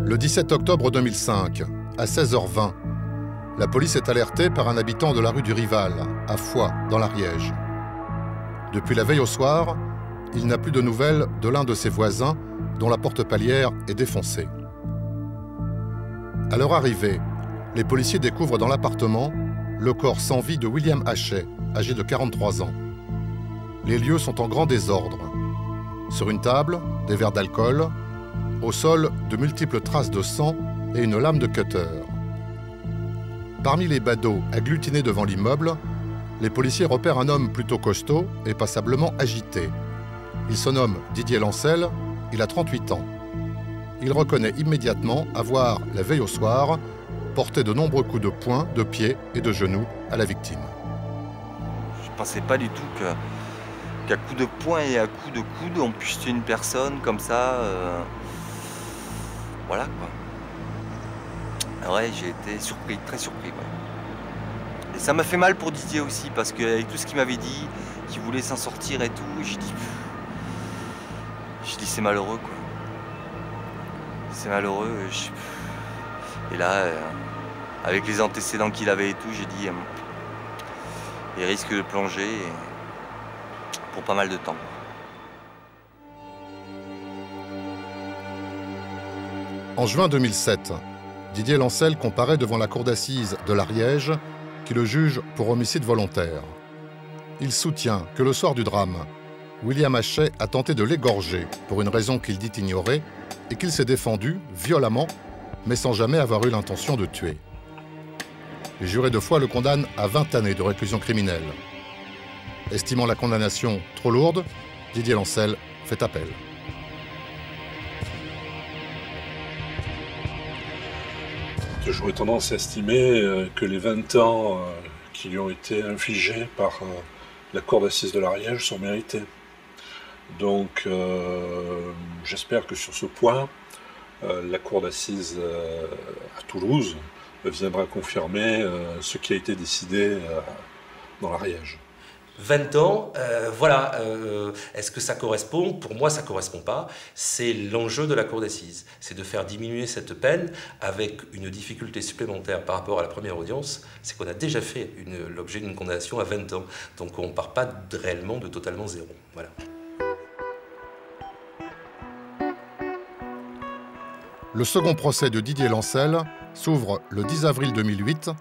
Le 17 octobre 2005, à 16h20, la police est alertée par un habitant de la rue du Rival, à Foix, dans l'Ariège. Depuis la veille au soir, il n'a plus de nouvelles de l'un de ses voisins dont la porte palière est défoncée. À leur arrivée, les policiers découvrent dans l'appartement le corps sans vie de William Hachet, âgé de 43 ans. Les lieux sont en grand désordre. Sur une table, des verres d'alcool, au sol, de multiples traces de sang et une lame de cutter. Parmi les badauds agglutinés devant l'immeuble, les policiers repèrent un homme plutôt costaud et passablement agité. Il se nomme Didier Lancel, il a 38 ans. Il reconnaît immédiatement avoir, la veille au soir, porté de nombreux coups de poing, de pied et de genoux à la victime. Je ne pensais pas du tout qu'à coup de poing et à coup de coude, on puisse tuer une personne comme ça. Voilà quoi. Ouais, j'ai été surpris, très surpris. Ouais. Et ça m'a fait mal pour Didier aussi, parce qu'avec tout ce qu'il m'avait dit, qu'il voulait s'en sortir et tout, j'ai dit c'est malheureux quoi. C'est malheureux. Et là, avec les antécédents qu'il avait et tout, j'ai dit il risque de plonger pour pas mal de temps. En juin 2007, Didier Lancel comparaît devant la cour d'assises de l'Ariège qui le juge pour homicide volontaire. Il soutient que le soir du drame, William Hachet a tenté de l'égorger pour une raison qu'il dit ignorer et qu'il s'est défendu violemment, mais sans jamais avoir eu l'intention de tuer. Les jurés de foi le condamnent à 20 années de réclusion criminelle. Estimant la condamnation trop lourde, Didier Lancel fait appel. J'aurais tendance à estimer que les 20 ans qui lui ont été infligés par la cour d'assises de l'Ariège sont mérités. Donc j'espère que sur ce point, la cour d'assises à Toulouse viendra confirmer ce qui a été décidé dans l'Ariège. 20 ans, voilà, est-ce que ça correspond? Pour moi, ça ne correspond pas. C'est l'enjeu de la cour d'assises. C'est de faire diminuer cette peine avec une difficulté supplémentaire par rapport à la première audience. C'est qu'on a déjà fait l'objet d'une condamnation à 20 ans. Donc on ne part pas réellement de totalement zéro. Voilà. Le second procès de Didier Lancel s'ouvre le 10 avril 2008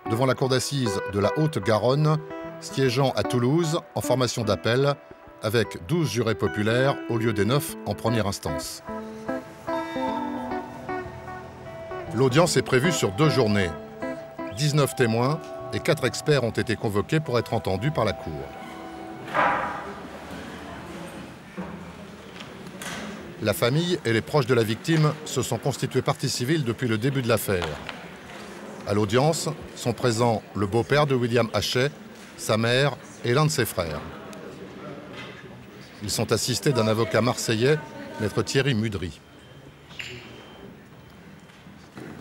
devant la cour d'assises de la Haute-Garonne, siégeant à Toulouse en formation d'appel avec 12 jurés populaires au lieu des 9 en première instance. L'audience est prévue sur 2 journées. 19 témoins et 4 experts ont été convoqués pour être entendus par la Cour. La famille et les proches de la victime se sont constitués partie civile depuis le début de l'affaire. À l'audience sont présents le beau-père de William Hachet, sa mère et l'un de ses frères. Ils sont assistés d'un avocat marseillais, maître Thierry Mudry.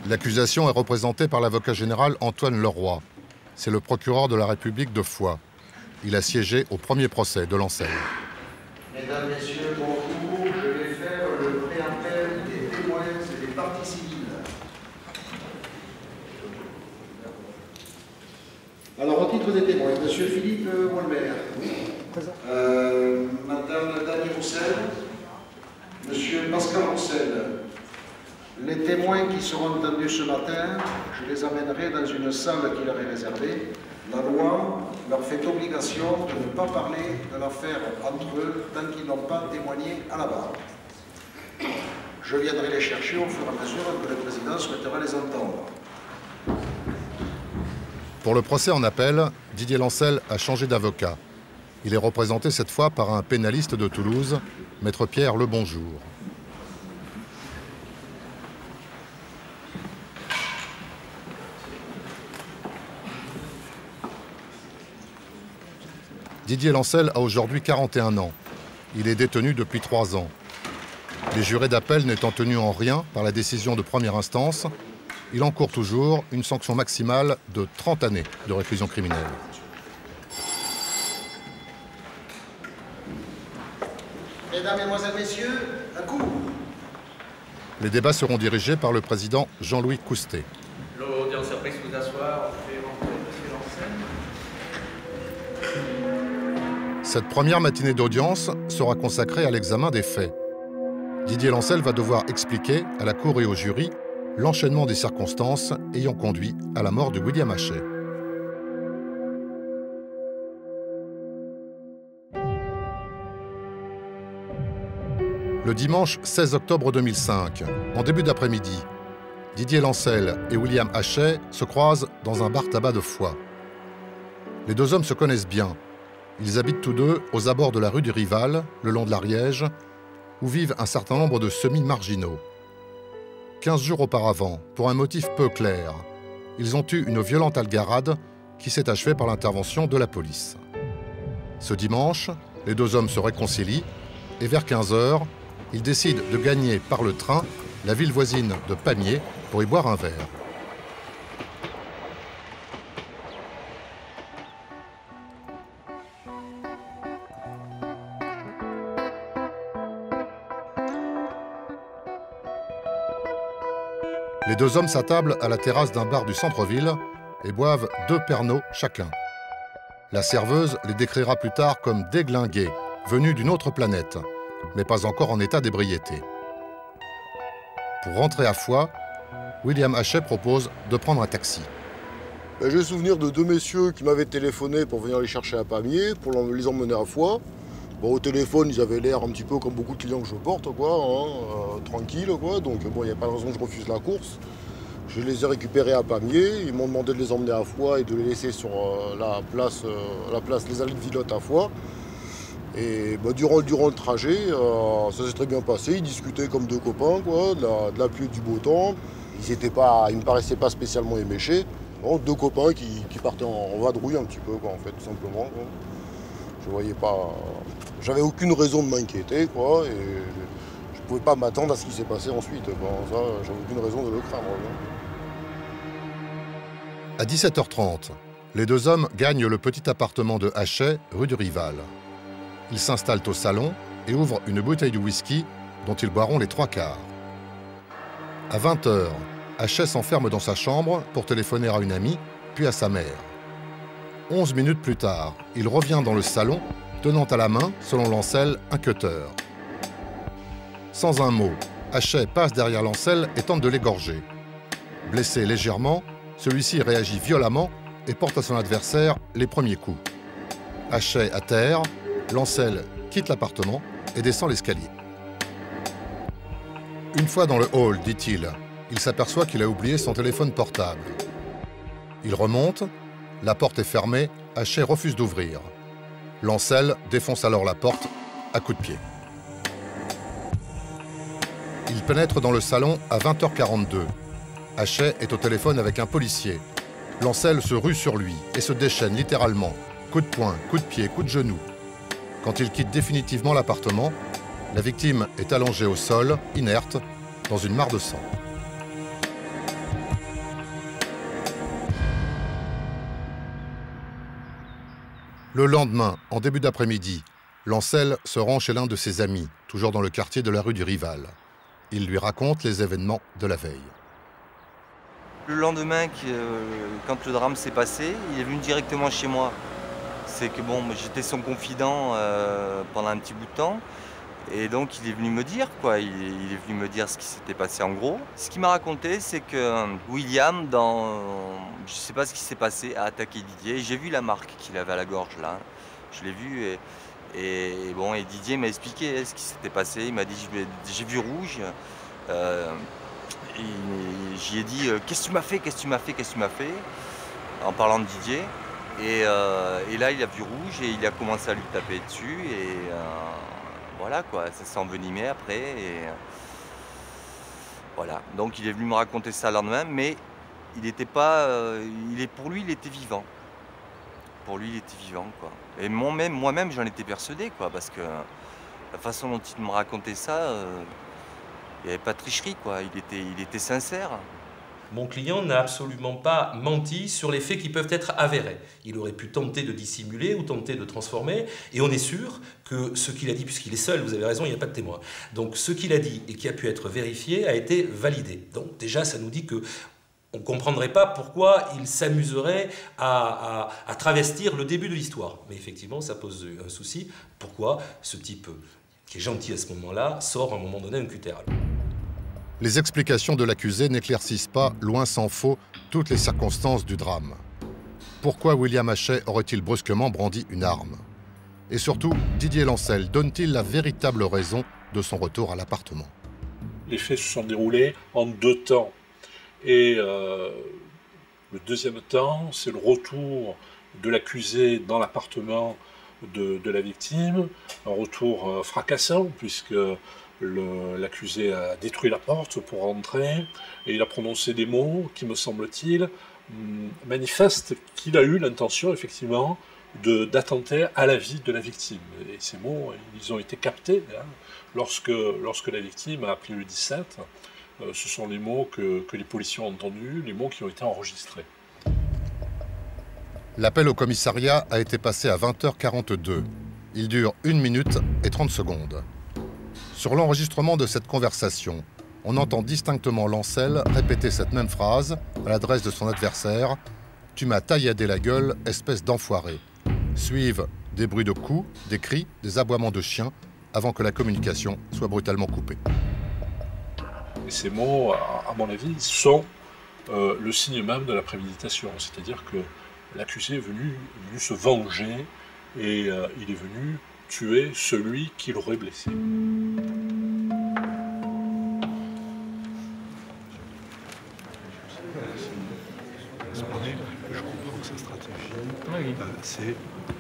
L'accusation est représentée par l'avocat général Antoine Leroy. C'est le procureur de la République de Foix. Il a siégé au premier procès de Lancel. Mesdames, Messieurs, bonjour. Je vais faire le préappel des témoins et des parties civiles. Alors, au titre des témoins, M. Philippe Wolmer, Mme Dany Roussel, M. Pascal Roussel. Les témoins qui seront entendus ce matin, je les amènerai dans une salle qui leur est réservée. La loi leur fait obligation de ne pas parler de l'affaire entre eux tant qu'ils n'ont pas témoigné à la barre. Je viendrai les chercher au fur et à mesure que le président souhaitera les entendre. Pour le procès en appel, Didier Lancel a changé d'avocat. Il est représenté cette fois par un pénaliste de Toulouse, maître Pierre Lebonjour. Didier Lancel a aujourd'hui 41 ans. Il est détenu depuis 3 ans. Les jurés d'appel n'étant tenus en rien par la décision de première instance, il encourt toujours une sanction maximale de 30 années de réclusion criminelle. Mesdames, Mesdemoiselles, Messieurs, à coup. Les débats seront dirigés par le président Jean-Louis Coustet. L'audience est prise, vous asseoir, on fait rentrer M. Lancel. Cette première matinée d'audience sera consacrée à l'examen des faits. Didier Lancel va devoir expliquer à la cour et au jury l'enchaînement des circonstances ayant conduit à la mort de William Hachet. Le dimanche 16 octobre 2005, en début d'après-midi, Didier Lancel et William Hachet se croisent dans un bar-tabac de Foix. Les deux hommes se connaissent bien. Ils habitent tous deux aux abords de la rue du Rival, le long de l'Ariège, où vivent un certain nombre de semi-marginaux. 15 jours auparavant, pour un motif peu clair, ils ont eu une violente algarade qui s'est achevée par l'intervention de la police. Ce dimanche, les deux hommes se réconcilient et vers 15 h, ils décident de gagner par le train la ville voisine de Pamiers pour y boire un verre. Les deux hommes s'attablent à la terrasse d'un bar du centre-ville et boivent 2 Pernod chacun. La serveuse les décrira plus tard comme déglingués, venus d'une autre planète, mais pas encore en état d'ébriété. Pour rentrer à Foix, William Hachet propose de prendre un taxi. J'ai le souvenir de 2 messieurs qui m'avaient téléphoné pour venir les chercher à Pamiers, pour les emmener à Foix. Bon, au téléphone, ils avaient l'air un petit peu comme beaucoup de clients que je porte, quoi, tranquille, quoi. Donc bon, il n'y a pas de raison que je refuse la course. Je les ai récupérés à Pamiers, ils m'ont demandé de les emmener à Foix et de les laisser sur la place Les Allées de Villotte à Foix. Et durant le trajet, ça s'est très bien passé. Ils discutaient comme 2 copains, quoi, de la pluie et du beau temps. Ils ne me paraissaient pas spécialement éméchés. Bon, 2 copains qui partaient en vadrouille un petit peu, quoi, en fait, tout simplement, quoi. Je voyais pas. J'avais aucune raison de m'inquiéter, quoi, et je pouvais pas m'attendre à ce qui s'est passé ensuite. Bon, ça, j'avais aucune raison de le craindre. À 17 h 30, les deux hommes gagnent le petit appartement de Hachet, rue du Rival. Ils s'installent au salon et ouvrent une bouteille de whisky dont ils boiront les 3 quarts. À 20 h, Hachet s'enferme dans sa chambre pour téléphoner à une amie, puis à sa mère. 11 minutes plus tard, il revient dans le salon, tenant à la main, selon Lancel, un cutter. Sans un mot, Hachet passe derrière Lancel et tente de l'égorger. Blessé légèrement, celui-ci réagit violemment et porte à son adversaire les premiers coups. Hachet à terre, Lancel quitte l'appartement et descend l'escalier. Une fois dans le hall, dit-il, il s'aperçoit qu'il a oublié son téléphone portable. Il remonte, la porte est fermée, Hachet refuse d'ouvrir. Lancel défonce alors la porte à coups de pied. Il pénètre dans le salon à 20 h 42. Hachet est au téléphone avec un policier. Lancel se rue sur lui et se déchaîne littéralement. Coup de poing, coup de pied, coup de genou. Quand il quitte définitivement l'appartement, la victime est allongée au sol, inerte, dans une mare de sang. Le lendemain, en début d'après-midi, Lancel se rend chez l'un de ses amis, toujours dans le quartier de la rue du Rival. Il lui raconte les événements de la veille. Le lendemain, quand le drame s'est passé, il est venu directement chez moi. C'est que bon, j'étais son confident pendant un petit bout de temps. Et donc il est venu me dire, quoi. Il est venu me dire ce qui s'était passé en gros. Ce qu'il m'a raconté, c'est que William, je sais pas ce qui s'est passé, a attaqué Didier. J'ai vu la marque qu'il avait à la gorge là. Je l'ai vu et Didier m'a expliqué ce qui s'était passé. Il m'a dit j'ai vu rouge. J'y ai dit qu'est-ce que tu m'as fait, qu'est-ce que tu m'as fait, qu'est-ce que tu m'as fait, en parlant de Didier. Et là il a vu rouge et il a commencé à lui taper dessus et voilà quoi, ça s'est envenimé après et voilà. Donc il est venu me raconter ça le lendemain, mais il était pas, pour lui il était vivant. Pour lui il était vivant quoi. Et moi-même j'en étais persuadé quoi, parce que la façon dont il me racontait ça, il n'y avait pas de tricherie quoi, il était sincère. Mon client n'a absolument pas menti sur les faits qui peuvent être avérés. Il aurait pu tenter de dissimuler ou tenter de transformer, et on est sûr que ce qu'il a dit, puisqu'il est seul, vous avez raison, il n'y a pas de témoin. Donc ce qu'il a dit et qui a pu être vérifié a été validé. Donc déjà, ça nous dit que on ne comprendrait pas pourquoi il s'amuserait à travestir le début de l'histoire. Mais effectivement, ça pose un souci. Pourquoi ce type, qui est gentil à ce moment-là, sort à un moment donné un cutter? Les explications de l'accusé n'éclaircissent pas, loin s'en faut, toutes les circonstances du drame. Pourquoi William Hachet aurait-il brusquement brandi une arme? Et surtout, Didier Lancel donne-t-il la véritable raison de son retour à l'appartement? Les faits se sont déroulés en 2 temps. Et le deuxième temps, c'est le retour de l'accusé dans l'appartement de la victime, un retour fracassant, puisque l'accusé a détruit la porte pour rentrer, et il a prononcé des mots qui, me semble-t-il, manifestent qu'il a eu l'intention, effectivement, d'attenter à la vie de la victime. Et ces mots, ils ont été captés hein, lorsque la victime a appelé le 17. Ce sont les mots que les policiers ont entendus, les mots qui ont été enregistrés. L'appel au commissariat a été passé à 20h42. Il dure 1 minute et 30 secondes. Sur l'enregistrement de cette conversation, on entend distinctement Lancel répéter cette même phrase à l'adresse de son adversaire « Tu m'as tailladé la gueule, espèce d'enfoiré ». Suivent des bruits de coups, des cris, des aboiements de chiens, avant que la communication soit brutalement coupée. Et ces mots, à mon avis, sont le signe même de la préméditation. C'est-à-dire que l'accusé est venu se venger et il est venu tuer celui qui l'aurait blessé. Je comprends que sa stratégie, c'est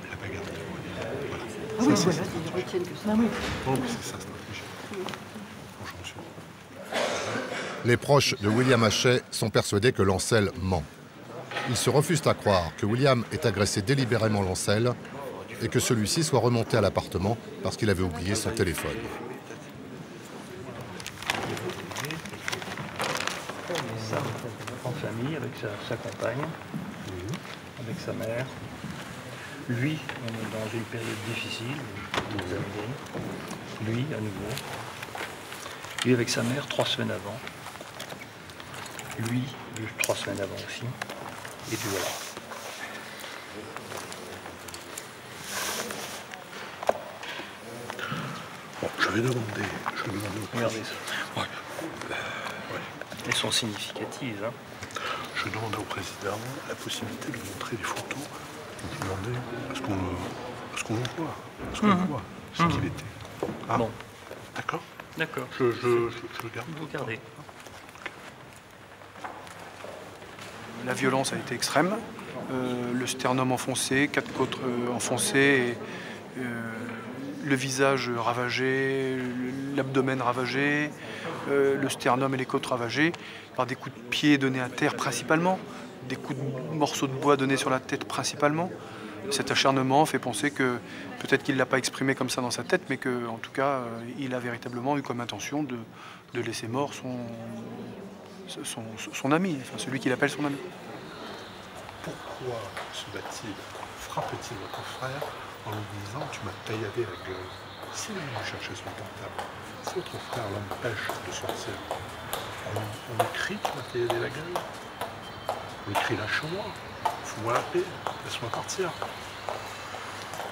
la bagarre de témoignage. Voilà. Ah oui, voilà, ils retiennent que ça. Oh, mais c'est sa stratégie. Bonjour, monsieur. Les proches de William Hachet sont persuadés que Lancel ment. Ils se refusent à croire que William ait agressé délibérément Lancel et que celui-ci soit remonté à l'appartement parce qu'il avait oublié son téléphone. En famille, avec sa compagne, avec sa mère. Lui, on est dans une période difficile, des années. Lui, à nouveau. Lui, avec sa mère, 3 semaines avant. Lui, 3 semaines avant aussi. Et puis voilà. Bon, je vais demander au Regardez ça. Ouais. Elles sont significatives. Hein. Je demandais au président la possibilité de montrer des photos. Je demandais à ce qu'on le voit. À ce qu'on le voit. Ce qu'il était. Ah. Bon. D'accord. D'accord. Je le garde. Vous gardez. La violence a été extrême. Le sternum enfoncé, 4 côtes enfoncées, et, le visage ravagé, l'abdomen ravagé, le sternum et les côtes ravagées, par des coups de pied donnés à terre principalement, des coups de morceaux de bois donnés sur la tête principalement. Cet acharnement fait penser que peut-être qu'il ne l'a pas exprimé comme ça dans sa tête, mais qu'en tout cas, il a véritablement eu comme intention de laisser mort son ami, enfin celui qu'il appelle son ami. Pourquoi se bat-il, frappe-t-il votre frère en lui disant « tu m'as tailladé la gueule ». S'il est venu chercher son portable, si votre frère l'empêche de sortir, on écrit « tu m'as tailladé la gueule ». On écrit « lâche-moi, fous-moi la paix, laisse-moi partir ».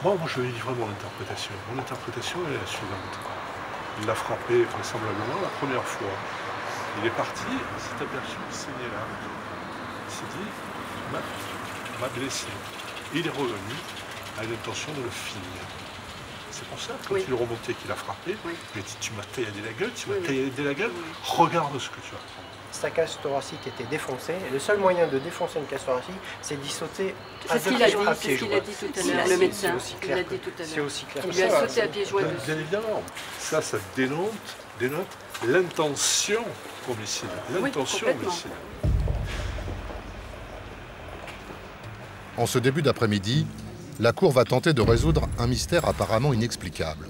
Moi, je vais livrer mon interprétation. Mon interprétation elle est la suivante. Il l'a frappé vraisemblablement la première fois. Il est parti, il s'est aperçu qu'il saignait là. Il s'est dit « m'a blessé ». Il est revenu à l'intention de le finir. C'est pour ça que quand il est remonté, qu'il a frappé, il a dit « tu m'as tailladé la gueule, tu m'as tailladé la gueule, regarde ce que tu as fait ». Sa cage thoracique était défoncée. Et le seul moyen de défoncer une cage thoracique, c'est d'y sauter à pieds joints. C'est ce qu'il a dit tout à l'heure, le médecin. Il l'a dit tout à l'heure. C'est aussi clair. Il lui a sauté à pieds joints dessus. Bien évidemment. Ça dénote l'intention homicide. L'intention homicide. En ce début d'après-midi, la Cour va tenter de résoudre un mystère apparemment inexplicable.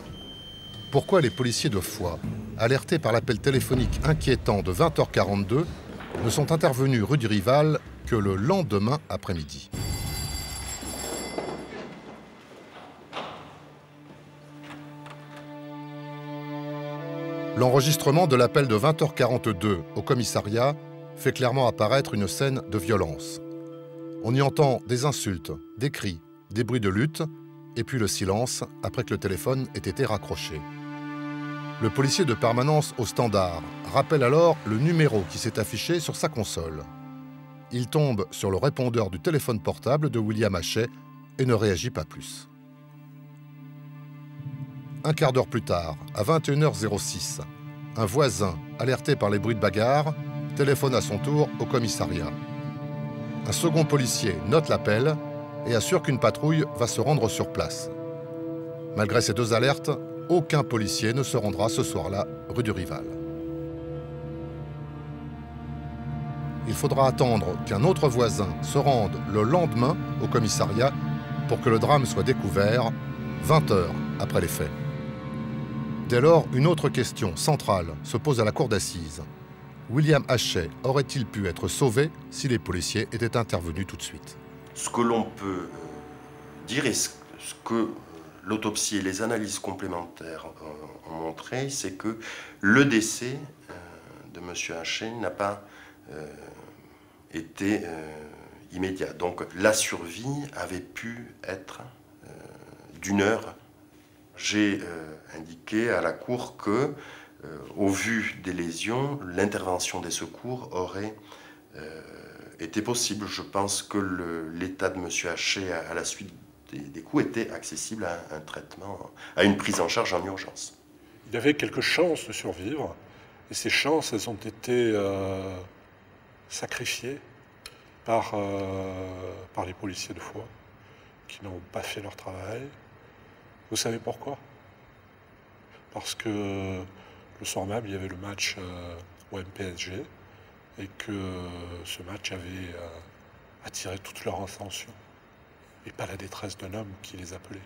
Pourquoi les policiers de Foix, alertés par l'appel téléphonique inquiétant de 20h42, ne sont intervenus rue du Rival que le lendemain après-midi. L'enregistrement de l'appel de 20h42 au commissariat fait clairement apparaître une scène de violence. On y entend des insultes, des cris, des bruits de lutte, et puis le silence après que le téléphone ait été raccroché. Le policier de permanence au standard rappelle alors le numéro qui s'est affiché sur sa console. Il tombe sur le répondeur du téléphone portable de William Hachet et ne réagit pas plus. Un quart d'heure plus tard, à 21h06, un voisin, alerté par les bruits de bagarre, téléphone à son tour au commissariat. Un second policier note l'appel et assure qu'une patrouille va se rendre sur place. Malgré ces deux alertes, aucun policier ne se rendra ce soir-là rue du Rival. Il faudra attendre qu'un autre voisin se rende le lendemain au commissariat pour que le drame soit découvert 20 heures après les faits. Dès lors, une autre question centrale se pose à la cour d'assises. William Hachet aurait-il pu être sauvé si les policiers étaient intervenus tout de suite? Ce que l'on peut dire et ce que l'autopsie et les analyses complémentaires ont montré, c'est que le décès de M. Hachet n'a pas été immédiat. Donc la survie avait pu être d'1 heure. J'ai indiqué à la Cour que, au vu des lésions, l'intervention des secours aurait été possible. Je pense que l'état de M. Hachet à la suite des coups était accessible à un traitement, à une prise en charge en urgence. Il avait quelques chances de survivre, et ces chances, elles ont été sacrifiées par les policiers de Foix, qui n'ont pas fait leur travail. Vous savez pourquoi? Parce que le soir même, il y avait le match OM-PSG, et que ce match avait attiré toute leur attention, et pas la détresse d'un homme qui les appelait.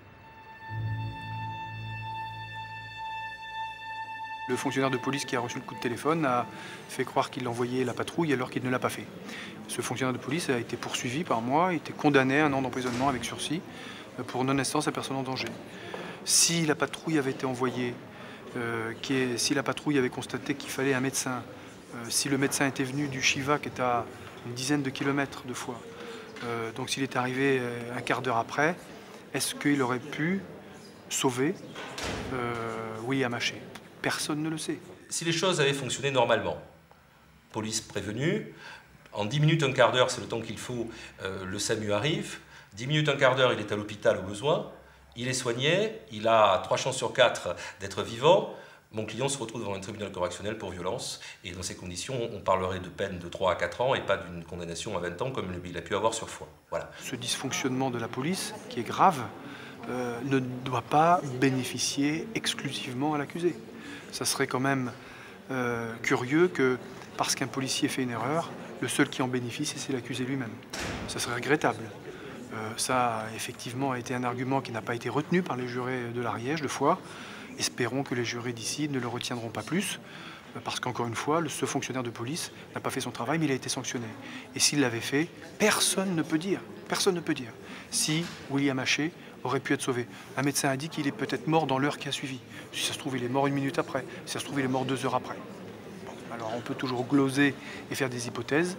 Le fonctionnaire de police qui a reçu le coup de téléphone a fait croire qu'il envoyait la patrouille alors qu'il ne l'a pas fait. Ce fonctionnaire de police a été poursuivi par moi, a été condamné à 1 an d'emprisonnement avec sursis pour non-assistance à personne en danger. Si la patrouille avait été envoyée, si la patrouille avait constaté qu'il fallait un médecin, si le médecin était venu du Chiva qui est à une dizaine de kilomètres de Foix, donc s'il est arrivé un quart d'heure après, est-ce qu'il aurait pu sauver William Hachet? Personne ne le sait. Si les choses avaient fonctionné normalement, police prévenue, en 10 minutes, un quart d'heure, c'est le temps qu'il faut, le SAMU arrive, 10 minutes, un quart d'heure, il est à l'hôpital au besoin, il est soigné, il a 3 chances sur 4 d'être vivant. Mon client se retrouve devant un tribunal correctionnel pour violence, et dans ces conditions, on parlerait de peine de 3 à 4 ans et pas d'une condamnation à 20 ans comme il a pu avoir sur Foix. Voilà. Ce dysfonctionnement de la police, qui est grave, ne doit pas bénéficier exclusivement à l'accusé. Ça serait quand même curieux que, parce qu'un policier fait une erreur, le seul qui en bénéficie, c'est l'accusé lui-même. Ça serait regrettable. Ça, effectivement, a été un argument qui n'a pas été retenu par les jurés de l'Ariège, de Foix. Espérons que les jurés d'ici ne le retiendront pas plus, parce qu'encore une fois, ce fonctionnaire de police n'a pas fait son travail, mais il a été sanctionné. Et s'il l'avait fait, personne ne peut dire si William Hachet aurait pu être sauvé. Un médecin a dit qu'il est peut-être mort dans l'heure qui a suivi. Si ça se trouve, il est mort 1 minute après. Si ça se trouve, il est mort 2 heures après. Bon, alors on peut toujours gloser et faire des hypothèses.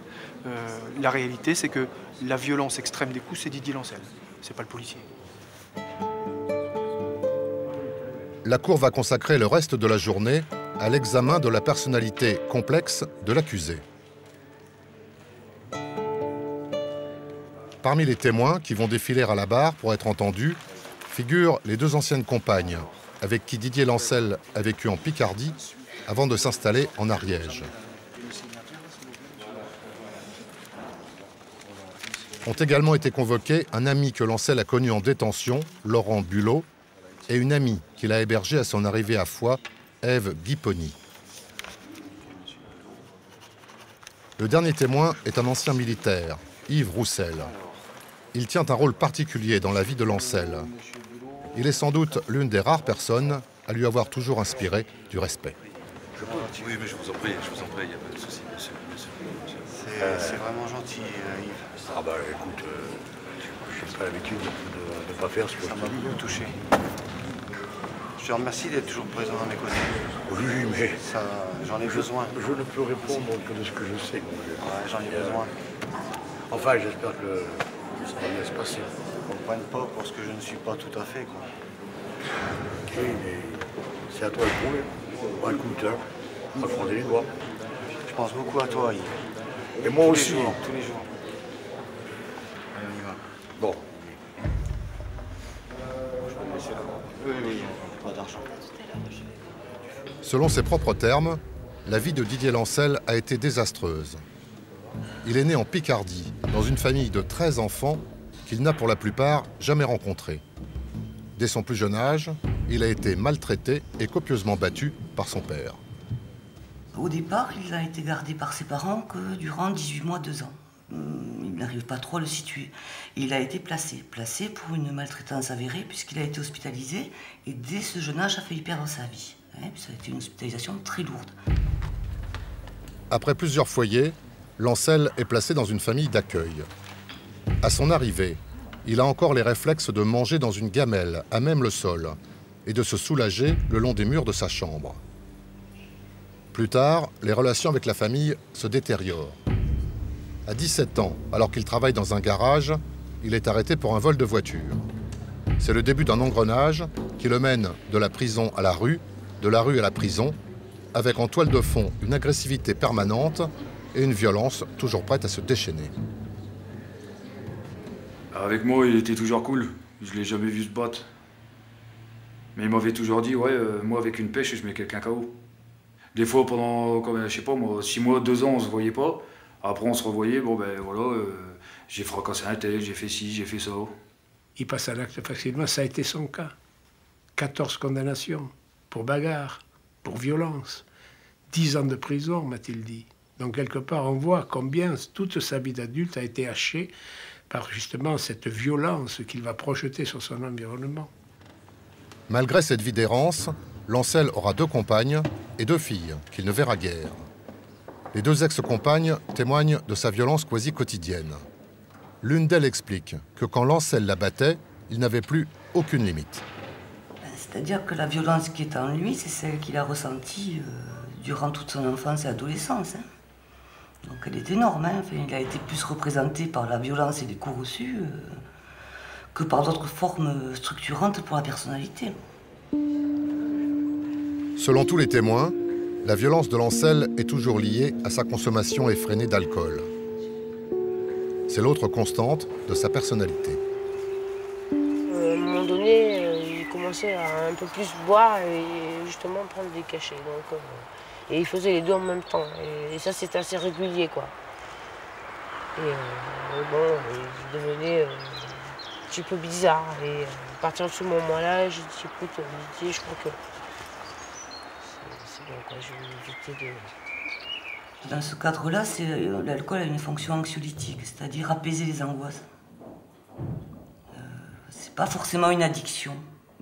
La réalité, c'est que la violence extrême des coups, c'est Didier Lancel. C'est pas le policier. La Cour va consacrer le reste de la journée à l'examen de la personnalité complexe de l'accusé. Parmi les témoins qui vont défiler à la barre pour être entendus figurent les 2 anciennes compagnes avec qui Didier Lancel a vécu en Picardie avant de s'installer en Ariège. Ont également été convoqués un ami que Lancel a connu en détention, Laurent Bulot, et une amie qu'il a hébergée à son arrivée à Foix, Ève Guiponi. Le dernier témoin est un ancien militaire, Yves Roussel. Il tient un rôle particulier dans la vie de Lancel. Il est sans doute l'une des rares personnes à lui avoir toujours inspiré du respect. Je peux. Oui, mais je vous en prie, il n'y a pas de souci, monsieur. C'est vraiment gentil, Yves. Ah bah écoute, je n'ai pas l'habitude de ne pas faire ce que ça m'a beaucoup touché. Je te remercie d'être toujours présent à mes côtés. Oui, mais... J'en ai besoin. Je ne peux répondre que de ce que je sais, mon vieux. Ouais, j'en ai besoin. Enfin, j'espère que ça va bien se passer. Qu'on ne me prenne pas pour ce que je ne suis pas tout à fait, quoi. Oui, mais c'est à toi de prouver. Bah écoute, on va croiser les doigts. Je pense beaucoup à toi, Yves. Et moi aussi. Tous les jours. Allez, on y va. Bon. Je peux me laisser là-bas. Oui, pas d'argent. Selon ses propres termes, la vie de Didier Lancel a été désastreuse. Il est né en Picardie, dans une famille de 13 enfants qu'il n'a pour la plupart jamais rencontrés. Dès son plus jeune âge, il a été maltraité et copieusement battu par son père. Au départ, il a été gardé par ses parents que durant 18 mois, 2 ans. Il n'arrive pas trop à le situer. Il a été placé pour une maltraitance avérée puisqu'il a été hospitalisé et dès ce jeune âge a failli perdre sa vie. Ça a été une hospitalisation très lourde. Après plusieurs foyers, Lancel est placé dans une famille d'accueil. À son arrivée, il a encore les réflexes de manger dans une gamelle à même le sol et de se soulager le long des murs de sa chambre. Plus tard, les relations avec la famille se détériorent. À 17 ans, alors qu'il travaille dans un garage, il est arrêté pour un vol de voiture. C'est le début d'un engrenage qui le mène de la prison à la rue, de la rue à la prison, avec en toile de fond une agressivité permanente et une violence toujours prête à se déchaîner. Avec moi, il était toujours cool. Je l'ai jamais vu se battre. Mais il m'avait toujours dit, ouais, moi avec une pêche, je mets quelqu'un KO. Des fois, pendant, je sais pas moi, 6 mois, 2 ans, on se voyait pas. Après, on se revoyait, bon ben voilà, j'ai fracassé un tel, j'ai fait ci, j'ai fait ça. Il passe à l'acte facilement, ça a été son cas. 14 condamnations pour bagarre, pour violence. 10 ans de prison, m'a-t-il dit. Donc, quelque part, on voit combien toute sa vie d'adulte a été hachée par justement cette violence qu'il va projeter sur son environnement. Malgré cette vie d'errance, Lancel aura 2 compagnes et 2 filles qu'il ne verra guère. Les 2 ex-compagnes témoignent de sa violence quasi quotidienne. L'une d'elles explique que quand Lancel la battait, il n'avait plus aucune limite. C'est-à-dire que la violence qui est en lui, c'est celle qu'il a ressentie durant toute son enfance et adolescence. Donc elle est énorme. Enfin, il a été plus représenté par la violence et les coups reçus que par d'autres formes structurantes pour la personnalité. Selon tous les témoins, la violence de Lancel est toujours liée à sa consommation effrénée d'alcool. C'est l'autre constante de sa personnalité. À un moment donné, il commençait à un peu plus boire et justement prendre des cachets. Donc, et il faisait les 2 en même temps. Et ça, c'était assez régulier, quoi. Et bon, il devenait un petit peu bizarre. Et à partir de ce moment-là, j'ai dit, écoute, je crois que c'est bon, quoi, je vais éviter de... Dans ce cadre-là, l'alcool a une fonction anxiolytique, c'est-à-dire apaiser les angoisses. C'est pas forcément une addiction.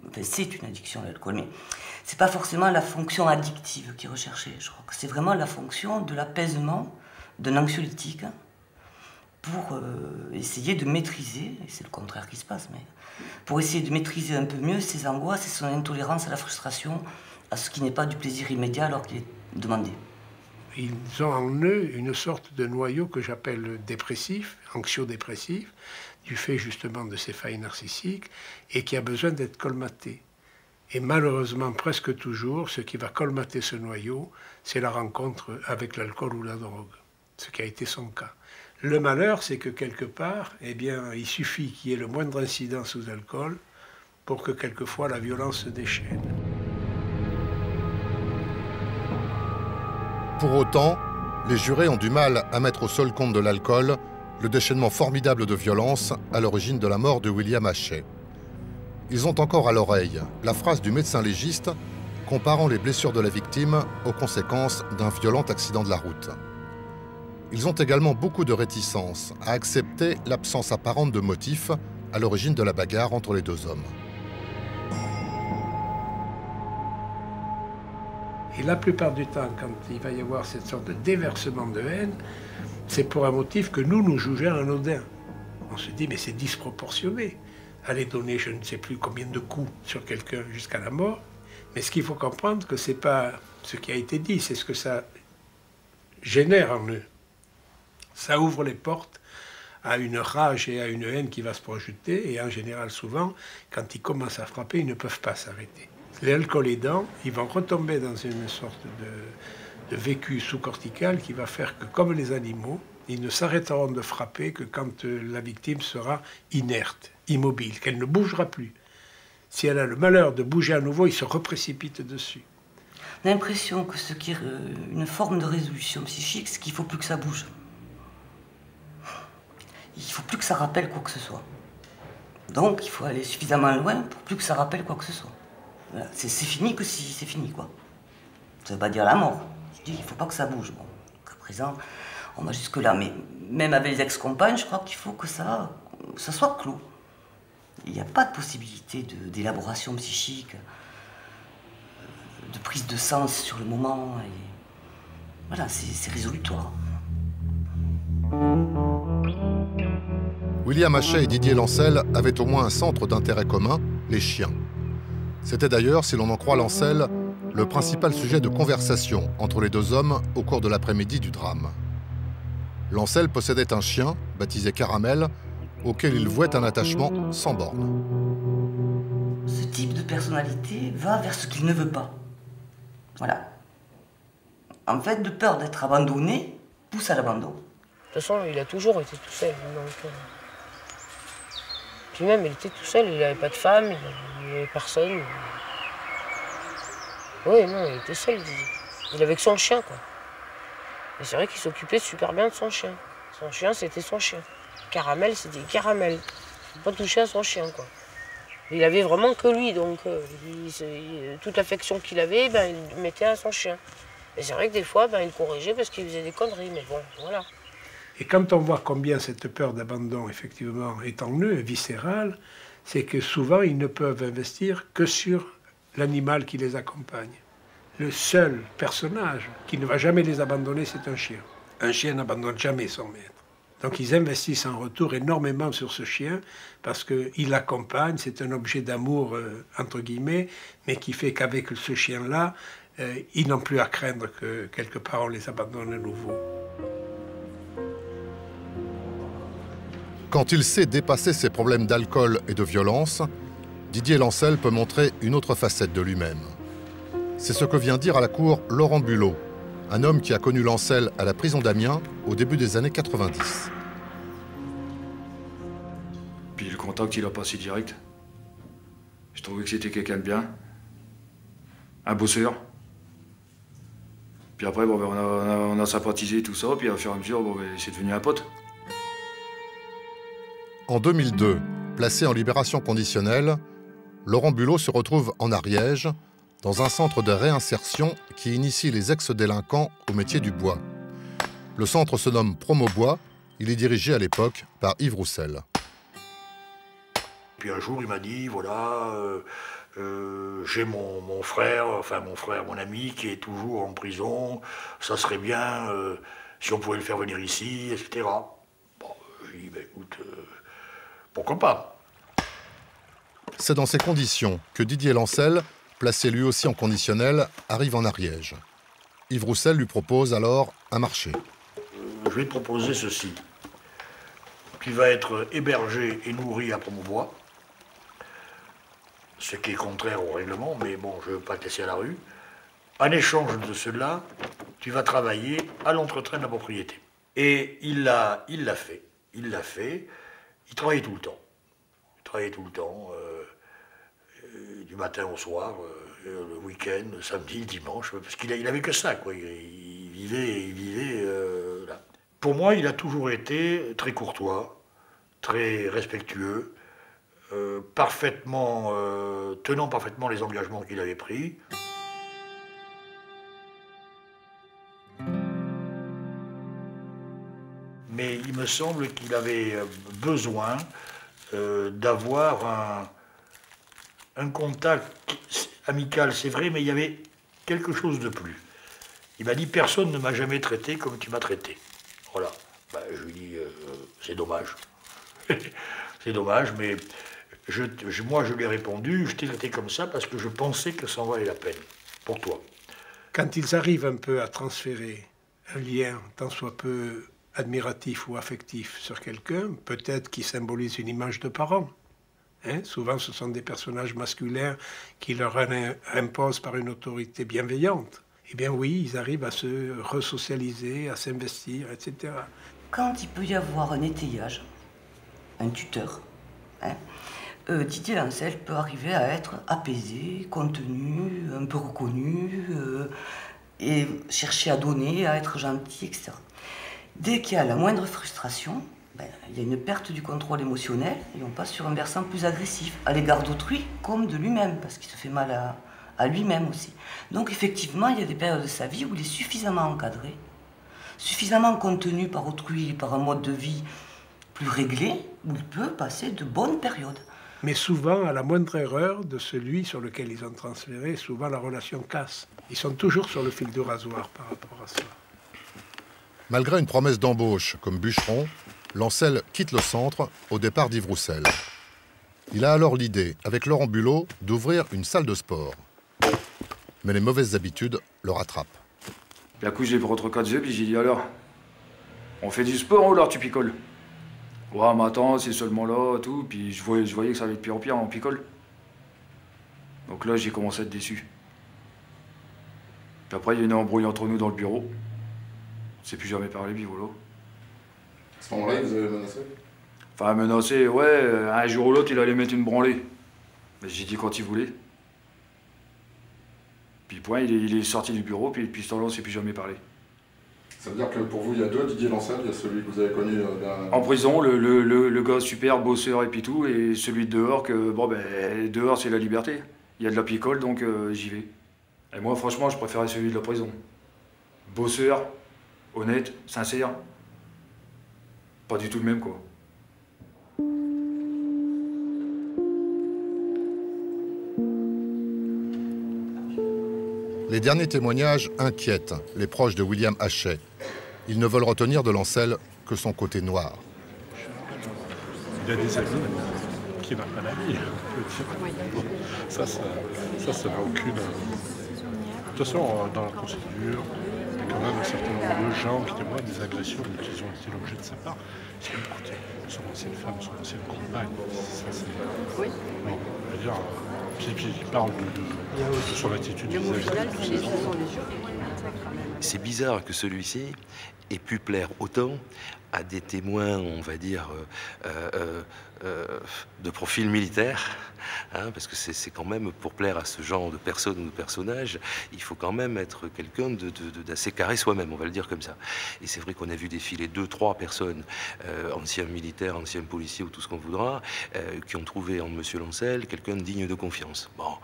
Enfin, c'est une addiction, l'alcool, mais c'est pas forcément la fonction addictive qui est recherchée. Je crois que c'est vraiment la fonction de l'apaisement d'un anxiolytique pour essayer de maîtriser, et c'est le contraire qui se passe, mais pour essayer de maîtriser un peu mieux ses angoisses et son intolérance à la frustration, à ce qui n'est pas du plaisir immédiat alors qu'il est demandé. Ils ont en eux une sorte de noyau que j'appelle dépressif, anxio-dépressif, du fait justement de ces failles narcissiques, et qui a besoin d'être colmaté. Et malheureusement, presque toujours, ce qui va colmater ce noyau, c'est la rencontre avec l'alcool ou la drogue, ce qui a été son cas. Le malheur, c'est que quelque part, eh bien, il suffit qu'il y ait le moindre incident sous alcool pour que quelquefois la violence se déchaîne. Pour autant, les jurés ont du mal à mettre au seul compte de l'alcool le déchaînement formidable de violence à l'origine de la mort de William Hachet. Ils ont encore à l'oreille la phrase du médecin légiste comparant les blessures de la victime aux conséquences d'un violent accident de la route. Ils ont également beaucoup de réticence à accepter l'absence apparente de motif à l'origine de la bagarre entre les 2 hommes. Et la plupart du temps, quand il va y avoir cette sorte de déversement de haine, c'est pour un motif que nous jugeons anodin. On se dit, mais c'est disproportionné. Aller donner je ne sais plus combien de coups sur quelqu'un jusqu'à la mort. Mais ce qu'il faut comprendre, que ce n'est pas ce qui a été dit, c'est ce que ça génère en eux. Ça ouvre les portes à une rage et à une haine qui va se projeter. Et en général, souvent, quand ils commencent à frapper, ils ne peuvent pas s'arrêter. L'alcool aidant, ils vont retomber dans une sorte de vécu sous-cortical qui va faire que, comme les animaux, ils ne s'arrêteront de frapper que quand la victime sera inerte, immobile, qu'elle ne bougera plus. Si elle a le malheur de bouger à nouveau, ils se reprécipitent dessus. On a l'impression que ce qui est une forme de résolution psychique, c'est qu'il ne faut plus que ça bouge. Il ne faut plus que ça rappelle quoi que ce soit. Donc il faut aller suffisamment loin pour plus que ça rappelle quoi que ce soit. Voilà. C'est fini que si c'est fini, quoi. Ça ne veut pas dire la mort. Je dis, il ne faut pas que ça bouge. Bon, à présent, on va jusque-là. Mais même avec les ex-compagnes, je crois qu'il faut que ça soit clos. Il n'y a pas de possibilité d'élaboration psychique, de prise de sens sur le moment. Et voilà, c'est résolutoire. William Hachet et Didier Lancel avaient au moins un centre d'intérêt commun, les chiens. C'était d'ailleurs, si l'on en croit Lancel, le principal sujet de conversation entre les deux hommes au cours de l'après-midi du drame. Lancel possédait un chien, baptisé Caramel, auquel il vouait un attachement sans borne. Ce type de personnalité va vers ce qu'il ne veut pas. Voilà. En fait, de peur d'être abandonné, pousse à l'abandon. De toute façon, il a toujours été tout seul. Donc, Puis même, il était tout seul, il n'avait pas de femme, il n'y avait personne. Oui, non, il était seul, il avait que son chien, quoi. Et c'est vrai qu'il s'occupait super bien de son chien. Son chien, c'était son chien. Caramel, c'était Caramel. Il ne faut pas toucher à son chien, quoi. Il avait vraiment que lui, donc toute l'affection qu'il avait, il le mettait à son chien. Et c'est vrai que des fois, il corrigeait parce qu'il faisait des conneries, mais bon, voilà. Et quand on voit combien cette peur d'abandon, effectivement, est en eux, viscérale, c'est que souvent, ils ne peuvent investir que sur l'animal qui les accompagne. Le seul personnage qui ne va jamais les abandonner, c'est un chien. Un chien n'abandonne jamais son maître. Donc ils investissent en retour énormément sur ce chien parce qu'il l'accompagne, c'est un objet d'amour, entre guillemets, mais qui fait qu'avec ce chien-là, ils n'ont plus à craindre que quelque part on les abandonne à nouveau. Quand il sait dépasser ses problèmes d'alcool et de violence, Didier Lancel peut montrer une autre facette de lui-même. C'est ce que vient dire à la cour Laurent Bulot, un homme qui a connu Lancel à la prison d'Amiens au début des années 90. Puis le contact, il a passé direct. Je trouvais que c'était quelqu'un de bien, un bosseur. Puis après, on a sympathisé tout ça, puis à fur et à mesure, c'est devenu un pote. En 2002, placé en libération conditionnelle, Laurent Bulot se retrouve en Ariège, dans un centre de réinsertion qui initie les ex-délinquants au métier du bois. Le centre se nomme Promo Bois, il est dirigé à l'époque par Yves Roussel. Puis un jour, il m'a dit, voilà, j'ai mon frère, mon ami qui est toujours en prison, ça serait bien si on pouvait le faire venir ici, etc. Bon, j'ai dit, écoute, pourquoi pas? C'est dans ces conditions que Didier Lancel, placé lui aussi en conditionnel, arrive en Ariège. Yves Roussel lui propose alors un marché. Je vais te proposer ceci. Tu vas être hébergé et nourri à Promobois, ce qui est contraire au règlement, mais bon, je ne veux pas te laisser à la rue. En échange de cela, tu vas travailler à l'entretien de la propriété. Et il l'a fait. Il l'a fait. Il travaillait tout le temps. Du matin au soir, le week-end, le samedi, le dimanche, parce qu'il avait que ça, quoi. Il vivait là. Pour moi, il a toujours été très courtois, très respectueux, tenant parfaitement les engagements qu'il avait pris. Mais il me semble qu'il avait besoin d'avoir un contact amical, c'est vrai, mais il y avait quelque chose de plus. Il m'a dit, personne ne m'a jamais traité comme tu m'as traité. Voilà. Ben, je lui dis, c'est dommage. C'est dommage, mais moi je lui ai répondu, je t'ai traité comme ça parce que je pensais que ça en valait la peine, pour toi. Quand ils arrivent un peu à transférer un lien, tant soit peu admiratif ou affectif, sur quelqu'un, peut-être qui symbolise une image de parent. Hein, souvent, ce sont des personnages masculins qui leur imposent par une autorité bienveillante. Eh bien oui, ils arrivent à se resocialiser, à s'investir, etc. Quand il peut y avoir un étayage, un tuteur, hein, Didier Lancel peut arriver à être apaisé, contenu, un peu reconnu, et chercher à donner, à être gentil, etc. Dès qu'il y a la moindre frustration, il y a une perte du contrôle émotionnel et on passe sur un versant plus agressif, à l'égard d'autrui comme de lui-même, parce qu'il se fait mal à lui-même aussi. Donc effectivement, il y a des périodes de sa vie où il est suffisamment encadré, suffisamment contenu par autrui, par un mode de vie plus réglé, où il peut passer de bonnes périodes. Mais souvent, à la moindre erreur de celui sur lequel ils ont transféré, souvent la relation casse. Ils sont toujours sur le fil du rasoir par rapport à ça. Malgré une promesse d'embauche comme bûcheron, Lancel quitte le centre au départ d'Yves Roussel. Il a alors l'idée, avec Laurent Bulot, d'ouvrir une salle de sport. Mais les mauvaises habitudes le rattrapent. Puis à coup, je l'ai pris entre 4 yeux, puis j'ai dit alors, on fait du sport ou alors tu picoles? Ouais, mais attends, c'est seulement là, tout. Puis je voyais que ça allait de pire en pire, on picole. Donc là, j'ai commencé à être déçu. Puis après, il y a une embrouille entre nous dans le bureau. On s'est plus jamais parlé, puis voilà. À ce moment-là, vous avez menacé? Enfin, menacé, ouais, un jour ou l'autre, il allait mettre une branlée. Mais j'ai dit quand il voulait. Puis point, il est sorti du bureau, puis depuis ce temps-là, on s'est plus jamais parlé. Ça veut dire que pour vous, il y a deux Didier Lancel, il y a celui que vous avez connu en prison, le gars super, bosseur et puis tout, et celui de dehors, que bon ben, dehors c'est la liberté. Il y a de la picole, donc j'y vais. Et moi, franchement, je préférais celui de la prison. Bosseur, honnête, sincère. Pas du tout le même, quoi. Les derniers témoignages inquiètent les proches de William Hachet. Ils ne veulent retenir de Lancel que son côté noir. Il y a des amis qui n'ont pas d'amis. Ça n'a aucune... De toute façon, dans la procédure, il y a quand même un certain nombre de gens qui témoignent des agressions dont ils ont été l'objet de sa part. C'est écoutez, son ancienne femme, son ancienne compagne. Ça, c'est... Oui. Bon, je veux dire... Puis il parle de son attitude vis-à-vis. C'est bizarre que celui-ci ait pu plaire autant à des témoins, on va dire, de profil militaire, hein, parce que c'est quand même, pour plaire à ce genre de personnes ou de personnages, il faut quand même être quelqu'un d'assez carré soi-même, on va le dire comme ça. Et c'est vrai qu'on a vu défiler 2-3 personnes, anciens militaires, anciens policiers ou tout ce qu'on voudra, qui ont trouvé en M. Lancel quelqu'un de digne de confiance. Bon.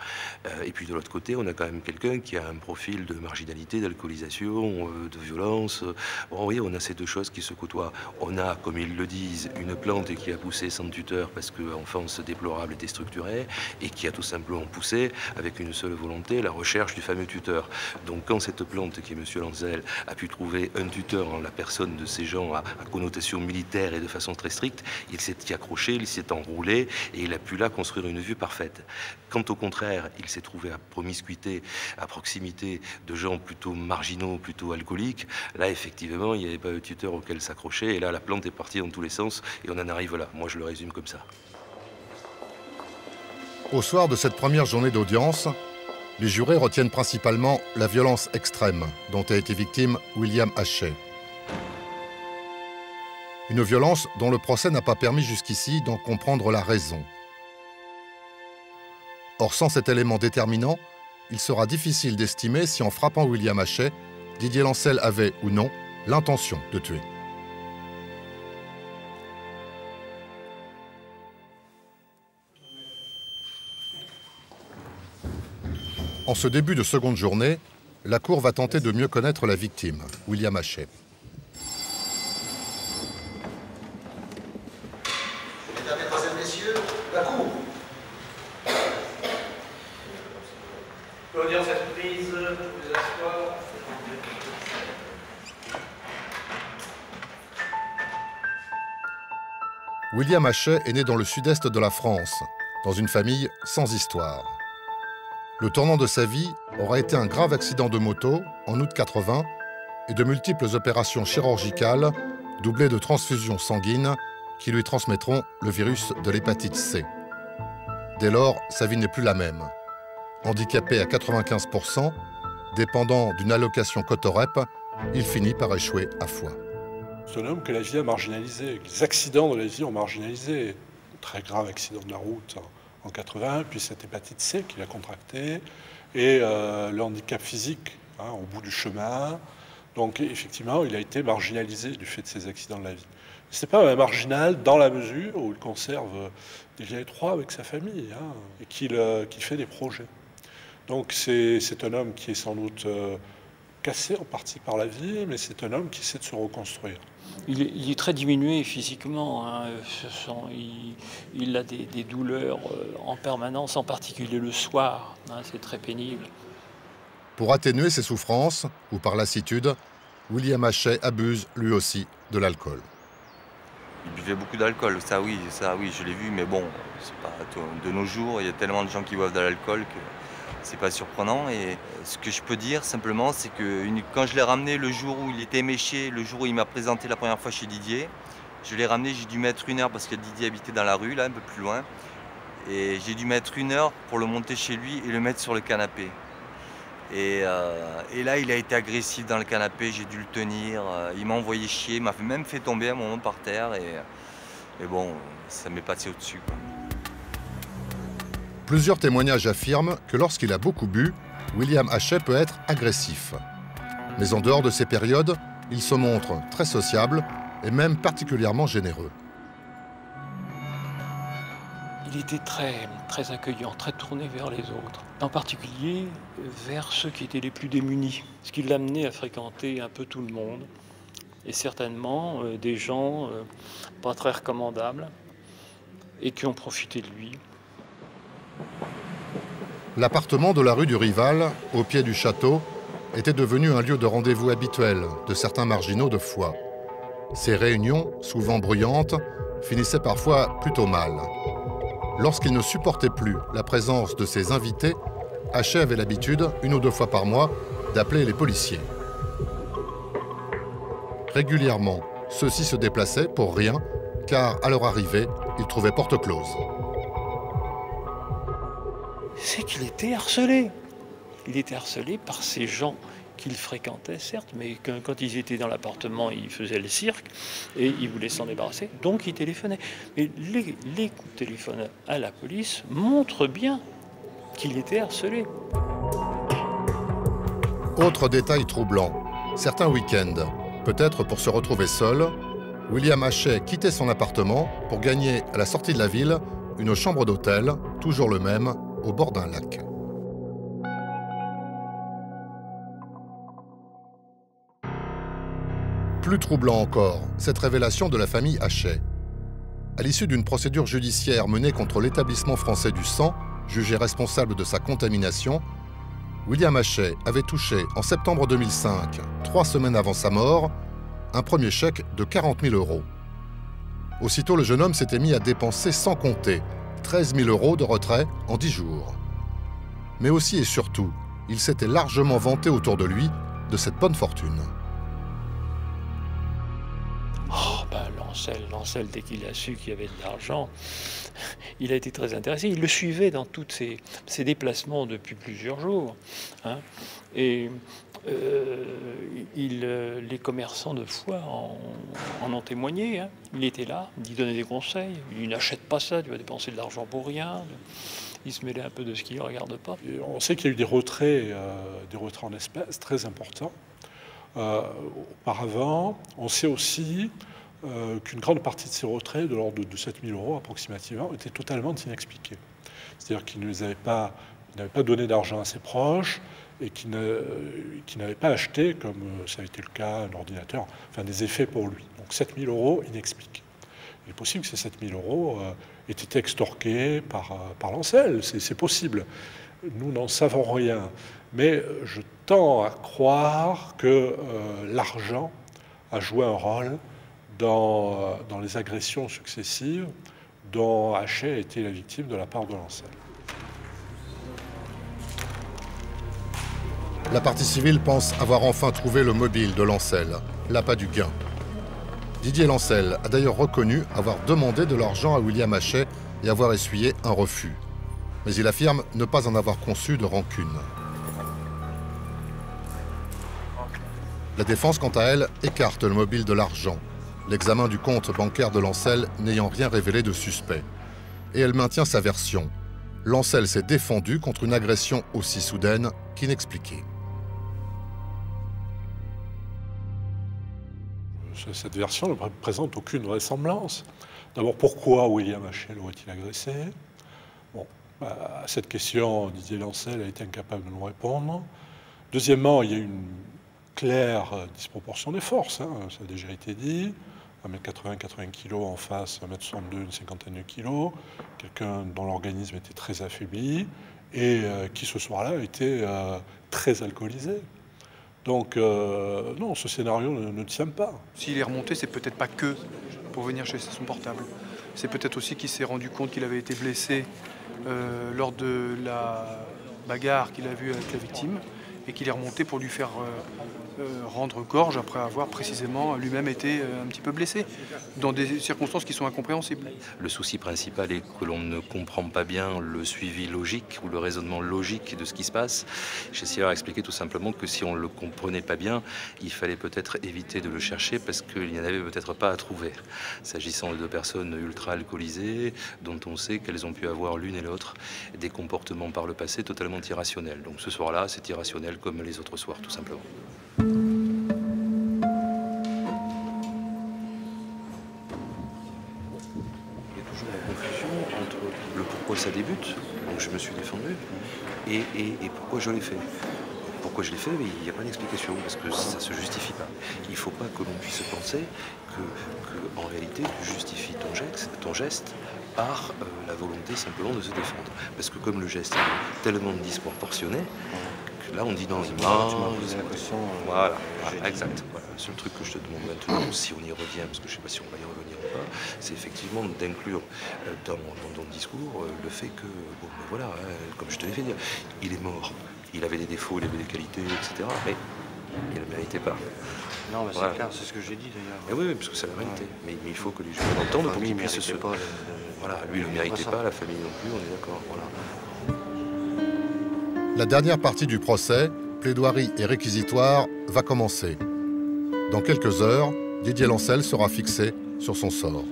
Et puis de l'autre côté, on a quand même quelqu'un qui a un profil de marginalité, d'alcoolisation, de violence. Bon, oui, on a ces deux choses qui se côtoient. On a, comme ils le disent, une plante qui a poussé sans tuteur parce que l'enfance déplorable était structurée et qui a tout simplement poussé avec une seule volonté, la recherche du fameux tuteur. Donc quand cette plante, qui est M. Lancel, a pu trouver un tuteur en la personne de ces gens à connotation militaire et de façon très stricte, il s'est y accroché, il s'est enroulé et il a pu là construire une vue parfaite. Quand au contraire, il s'est trouvé à promiscuité, à proximité de gens plutôt marginaux, plutôt alcooliques, là effectivement, il n'y avait pas de tuteur auquel s'accrocher et là la plante est partie dans tous les sens et on en arrive là. Moi je le résume comme ça. Au soir de cette première journée d'audience, les jurés retiennent principalement la violence extrême dont a été victime William Hachet. Une violence dont le procès n'a pas permis jusqu'ici d'en comprendre la raison. Or, sans cet élément déterminant, il sera difficile d'estimer si en frappant William Hachet, Didier Lancel avait ou non l'intention de tuer. En ce début de seconde journée, la Cour va tenter de mieux connaître la victime, William Hachet. Mesdames, Mesdemoiselles, Messieurs, la Cour. L'audience est prise. William Hachet est né dans le sud-est de la France, dans une famille sans histoire. Le tournant de sa vie aura été un grave accident de moto en août 80 et de multiples opérations chirurgicales doublées de transfusions sanguines qui lui transmettront le virus de l'hépatite C. Dès lors, sa vie n'est plus la même. Handicapé à 95%, dépendant d'une allocation Cotorep, il finit par échouer à Foix. C'est un homme que la vie a marginalisé, que les accidents de la vie ont marginalisé. Un très grave accident de la route en 80, puis cette hépatite C qu'il a contractée, et le handicap physique au bout du chemin. Donc effectivement, il a été marginalisé du fait de ces accidents de la vie. Ce n'est pas un marginal dans la mesure où il conserve des liens étroits avec sa famille et qu'il fait des projets. Donc c'est un homme qui est sans doute cassé en partie par la vie, mais c'est un homme qui essaie de se reconstruire. Il est très diminué physiquement. Il a des douleurs en permanence, en particulier le soir. C'est très pénible. Pour atténuer ses souffrances, ou par lassitude, William Hachet abuse lui aussi de l'alcool. Il buvait beaucoup d'alcool, ça oui, je l'ai vu, mais bon, c'est pas de nos jours, il y a tellement de gens qui boivent de l'alcool que c'est pas surprenant. Et ce que je peux dire simplement, c'est que quand je l'ai ramené le jour où il était éméché, le jour où il m'a présenté la première fois chez Didier, je l'ai ramené, j'ai dû mettre 1 heure parce que Didier habitait dans la rue, là, un peu plus loin. Et j'ai dû mettre 1 heure pour le monter chez lui et le mettre sur le canapé. Et là, il a été agressif dans le canapé, j'ai dû le tenir. Il m'a envoyé chier, il m'a même fait tomber un moment par terre. Et bon, ça m'est passé au-dessus. Plusieurs témoignages affirment que lorsqu'il a beaucoup bu, William Hachet peut être agressif. Mais en dehors de ces périodes, il se montre très sociable et même particulièrement généreux. Il était très accueillant, très tourné vers les autres, en particulier vers ceux qui étaient les plus démunis, ce qui l'amenait à fréquenter un peu tout le monde, et certainement des gens pas très recommandables et qui ont profité de lui. L'appartement de la rue du Rival, au pied du château, était devenu un lieu de rendez-vous habituel de certains marginaux de Foix. Ces réunions, souvent bruyantes, finissaient parfois plutôt mal. Lorsqu'il ne supportait plus la présence de ses invités, Hachet avait l'habitude, 1 ou 2 fois par mois, d'appeler les policiers. Régulièrement, ceux-ci se déplaçaient pour rien, car à leur arrivée, ils trouvaient porte close. C'est qu'il était harcelé. Il était harcelé par ces gens qu'il fréquentait, certes, mais quand ils étaient dans l'appartement, ils faisaient le cirque et ils voulaient s'en débarrasser, donc ils téléphonaient. Et les coups de téléphone à la police montrent bien qu'il était harcelé. Autre détail troublant, certains week-ends, peut-être pour se retrouver seul, William Hachet quittait son appartement pour gagner à la sortie de la ville une chambre d'hôtel, toujours le même, au bord d'un lac. Plus troublant encore, cette révélation de la famille Hachet. À l'issue d'une procédure judiciaire menée contre l'établissement français du sang, jugé responsable de sa contamination, William Hachet avait touché en septembre 2005, 3 semaines avant sa mort, un premier chèque de 40 000 €. Aussitôt, le jeune homme s'était mis à dépenser sans compter 13 000 € de retrait en 10 jours. Mais aussi et surtout, il s'était largement vanté autour de lui de cette bonne fortune. Lancel, dès qu'il a su qu'il y avait de l'argent, il a été très intéressé. Il le suivait dans tous ses déplacements depuis plusieurs jours. Et les commerçants de Foix en ont témoigné. Il était là, il donnait des conseils. Il n'achète pas ça, tu vas dépenser de l'argent pour rien. Il se mêlait un peu de ce qu'il ne regarde pas. Et on sait qu'il y a eu des retraits en espèces très importants. Auparavant, on sait aussi qu'une grande partie de ces retraits, de l'ordre de 7 000 € approximativement, étaient totalement inexpliqués. C'est-à-dire qu'il n'avait pas donné d'argent à ses proches et qu'il n'avait pas acheté, comme ça a été le cas, un ordinateur, enfin des effets pour lui. Donc 7 000 € inexpliqués. Il est possible que ces 7 000 € aient été extorqués par Lancel, c'est possible. Nous n'en savons rien. Mais je tends à croire que l'argent a joué un rôle dans les agressions successives dont Hachet a été la victime de la part de Lancel. La partie civile pense avoir enfin trouvé le mobile de Lancel, l'appât du gain. Didier Lancel a d'ailleurs reconnu avoir demandé de l'argent à William Hachet et avoir essuyé un refus. Mais il affirme ne pas en avoir conçu de rancune. La défense, quant à elle, écarte le mobile de l'argent, l'examen du compte bancaire de Lancel n'ayant rien révélé de suspect. Et elle maintient sa version. Lancel s'est défendu contre une agression aussi soudaine qu'inexpliquée. Cette version ne présente aucune vraisemblance. D'abord, pourquoi William Hachet l'aurait-il agressé? Bon, à cette question, Didier Lancel a été incapable de nous répondre. Deuxièmement, il y a une claire disproportion des forces, hein, ça a déjà été dit. 1m80, 80 kg en face, 1m62, une cinquantaine de kilos. Quelqu'un dont l'organisme était très affaibli et qui ce soir-là était très alcoolisé. Donc, non, ce scénario ne tient pas. S'il est remonté, c'est peut-être pas que pour venir chercher son portable. C'est peut-être aussi qu'il s'est rendu compte qu'il avait été blessé lors de la bagarre qu'il a vue avec la victime et qu'il est remonté pour lui faire rendre gorge après avoir précisément lui-même été un petit peu blessé, dans des circonstances qui sont incompréhensibles. Le souci principal est que l'on ne comprend pas bien le suivi logique ou le raisonnement logique de ce qui se passe. J'essaie d'expliquer tout simplement que si on ne le comprenait pas bien, il fallait peut-être éviter de le chercher parce qu'il n'y en avait peut-être pas à trouver. S'agissant de deux personnes ultra alcoolisées, dont on sait qu'elles ont pu avoir l'une et l'autre des comportements par le passé totalement irrationnels. Donc ce soir-là, c'est irrationnel comme les autres soirs, tout simplement. Il y a toujours la confusion entre le pourquoi ça débute, donc je me suis défendu, et pourquoi je l'ai fait. Pourquoi je l'ai fait, mais il n'y a pas d'explication, parce que ça ne se justifie pas. Il ne faut pas que l'on puisse penser que en réalité, tu justifies ton geste par la volonté simplement de se défendre. Parce que comme le geste est tellement disproportionné, là, on dit non, tu m'as posé la question. Voilà, exact. Voilà. Le seul truc que je te demande maintenant, si on y revient, parce que je ne sais pas si on va y revenir ou pas, c'est effectivement d'inclure dans ton discours le fait que, bon, ben voilà, comme je te l'ai fait dire, il est mort. Il avait des défauts, il avait des qualités, etc. Mais il ne le méritait pas. Non, mais voilà. c'est clair, c'est ce que j'ai dit d'ailleurs. Et oui, parce que c'est la vérité. Ouais. Mais il faut que les gens l'entendent pour qu'ils puissent se... Voilà, lui, il ne le méritait pas, la famille non plus, on est d'accord. Voilà. La dernière partie du procès, plaidoirie et réquisitoire, va commencer. Dans quelques heures, Didier Lancel sera fixé sur son sort.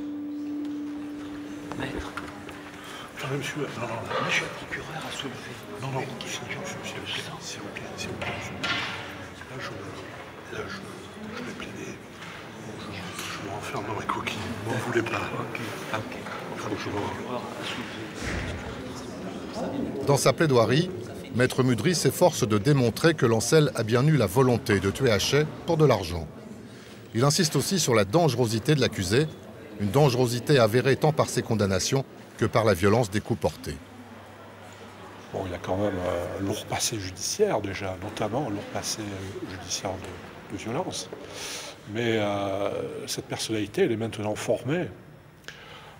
Maître. Attendez, monsieur. Non, monsieur le procureur a soulevé. Non, s'il vous plaît. Là, je vais plaider. Je m'enferme dans mes coquilles. Vous ne voulez pas. Dans sa plaidoirie, Maître Mudry s'efforce de démontrer que Lancel a bien eu la volonté de tuer Hachet pour de l'argent. Il insiste aussi sur la dangerosité de l'accusé, une dangerosité avérée tant par ses condamnations que par la violence des coups portés. Bon, il a quand même un lourd passé judiciaire déjà, notamment un lourd passé judiciaire de violence. Mais cette personnalité, elle est maintenant formée.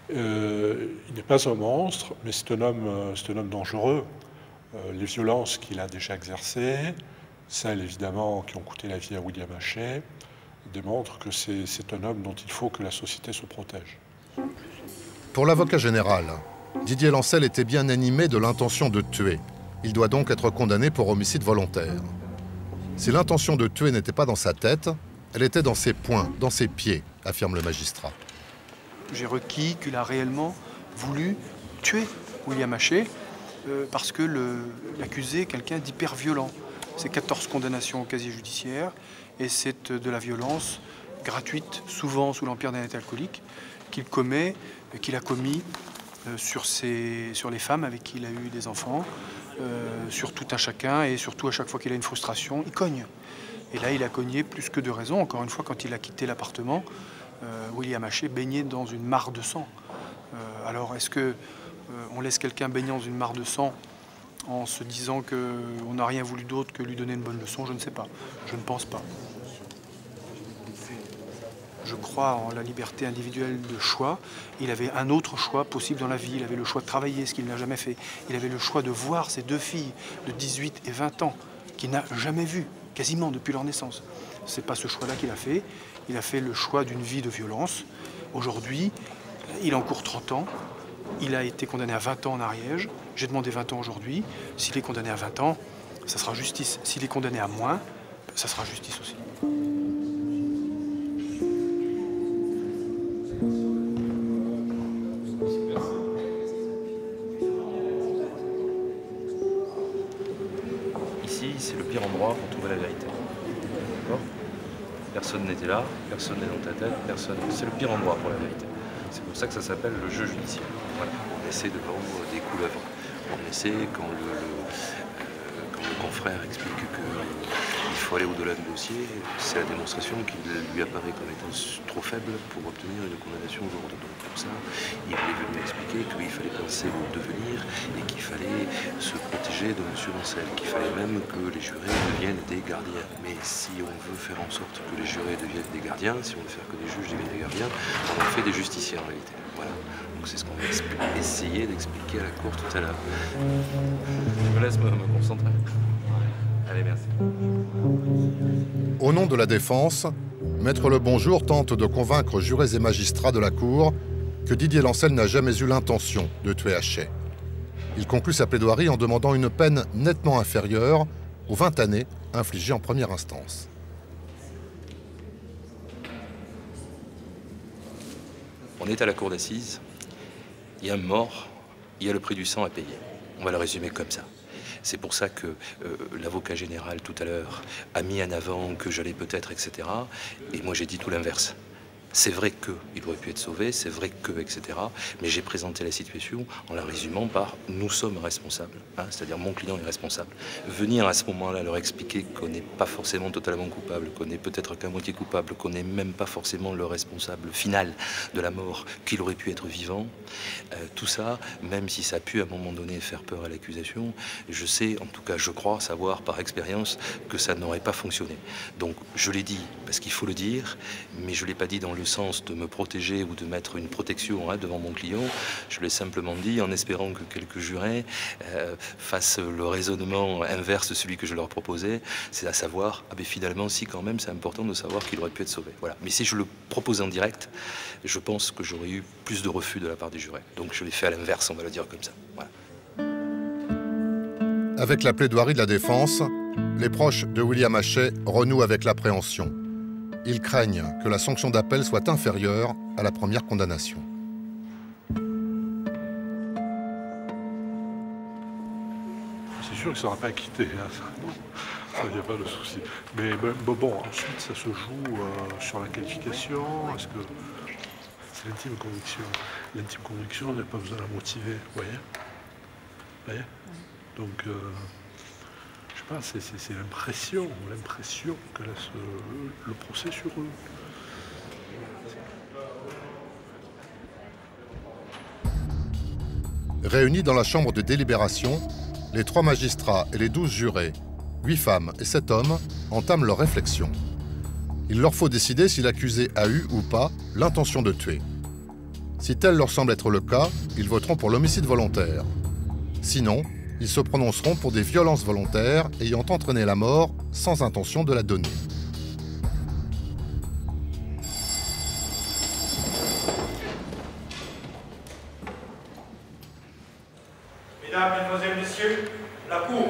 Il n'est pas un monstre, mais c'est un homme dangereux. Les violences qu'il a déjà exercées, celles évidemment qui ont coûté la vie à William Hachet, démontrent que c'est un homme dont il faut que la société se protège. Pour l'avocat général, Didier Lancel était bien animé de l'intention de tuer. Il doit donc être condamné pour homicide volontaire. Si l'intention de tuer n'était pas dans sa tête, elle était dans ses poings, dans ses pieds, affirme le magistrat. J'ai requis qu'il a réellement voulu tuer William Hachet parce que l'accusé est quelqu'un d'hyper violent. C'est 14 condamnations au casier judiciaire et c'est de la violence gratuite, souvent sous l'empire d'un état alcoolique, qu'il commet, qu'il a commis sur les femmes avec qui il a eu des enfants, sur tout un chacun et surtout à chaque fois qu'il a une frustration, il cogne. Et là, il a cogné plus que de raison. Encore une fois, quand il a quitté l'appartement, William Hachet baignait dans une mare de sang. Alors, est-ce qu'on laisse quelqu'un baigner dans une mare de sang en se disant qu'on n'a rien voulu d'autre que lui donner une bonne leçon? Je ne sais pas. Je ne pense pas. Je crois en la liberté individuelle de choix. Il avait un autre choix possible dans la vie. Il avait le choix de travailler, ce qu'il n'a jamais fait. Il avait le choix de voir ses deux filles de 18 et 20 ans, qu'il n'a jamais vues, quasiment depuis leur naissance. Ce n'est pas ce choix-là qu'il a fait. Il a fait le choix d'une vie de violence. Aujourd'hui, il encourt 30 ans. Il a été condamné à 20 ans en Ariège. J'ai demandé 20 ans aujourd'hui. S'il est condamné à 20 ans, ça sera justice. S'il est condamné à moins, ça sera justice aussi. Ici, c'est le pire endroit pour trouver la vérité. D'accord ? Personne n'était là, personne n'est dans ta tête, personne. C'est le pire endroit pour la vérité. C'est pour ça que ça s'appelle le jeu judiciaire. Voilà. On essaie devant des couleuvres. On essaie, quand le confrère explique qu'il faut aller au-delà du dossier, c'est la démonstration qu'il lui apparaît comme étant trop faible pour obtenir une condamnation lourde. Donc pour ça, il est venu expliquer qu'il fallait penser au devenir et qu'il fallait se protéger de M. Ancel, qu'il fallait même que les jurés deviennent des gardiens. Mais si on veut faire en sorte que les jurés deviennent des gardiens, si on veut faire que des juges deviennent des gardiens, on en fait des justiciers en réalité. Voilà. Donc c'est ce qu'on va essayer d'expliquer à la cour tout à l'heure. Je me laisse me concentrer. Allez, merci. Au nom de la défense, Maître Lebonjour tente de convaincre jurés et magistrats de la Cour que Didier Lancel n'a jamais eu l'intention de tuer Hachet. Il conclut sa plaidoirie en demandant une peine nettement inférieure aux 20 années infligées en première instance. On est à la cour d'assises, il y a un mort, il y a le prix du sang à payer. On va le résumer comme ça. C'est pour ça que l'avocat général, tout à l'heure, a mis en avant que j'allais peut-être, etc. Et moi, j'ai dit tout l'inverse. C'est vrai qu'il aurait pu être sauvé, c'est vrai que, etc. Mais j'ai présenté la situation en la résumant par « nous sommes responsables hein », c'est-à-dire mon client est responsable. Venir à ce moment-là leur expliquer qu'on n'est pas forcément totalement coupable, qu'on n'est peut-être qu'à moitié coupable, qu'on n'est même pas forcément le responsable final de la mort, qu'il aurait pu être vivant, tout ça, même si ça a pu à un moment donné faire peur à l'accusation, je sais, en tout cas je crois savoir par expérience que ça n'aurait pas fonctionné. Donc je l'ai dit parce qu'il faut le dire, mais je ne l'ai pas dit dans le sens de me protéger ou de mettre une protection hein, devant mon client. Je l'ai simplement dit en espérant que quelques jurés fassent le raisonnement inverse de celui que je leur proposais, c'est à savoir, ah ben finalement si quand même c'est important de savoir qu'il aurait pu être sauvé. Voilà. Mais si je le proposais en direct, je pense que j'aurais eu plus de refus de la part des jurés. Donc je l'ai fait à l'inverse, on va le dire comme ça. Voilà. Avec la plaidoirie de la défense, les proches de William Hachet renouent avec l'appréhension. Ils craignent que la sanction d'appel soit inférieure à la première condamnation. C'est sûr que ça n'aura pas quitté, hein. Ça, il n'y a pas de souci. Mais bon, ensuite, ça se joue sur la qualification. Est-ce que c'est l'intime conviction? L'intime conviction, on n'a pas besoin de la motiver, vous voyez? Donc, je sais pas, c'est l'impression que laisse le procès sur eux. Réunis dans la chambre de délibération, les 3 magistrats et les 12 jurés, 8 femmes et 7 hommes, entament leur réflexion. Il leur faut décider si l'accusé a eu ou pas l'intention de tuer. Si tel leur semble être le cas, ils voteront pour l'homicide volontaire. Sinon, ils se prononceront pour des violences volontaires ayant entraîné la mort sans intention de la donner. Mesdames, Mesdemoiselles, Messieurs, la Cour.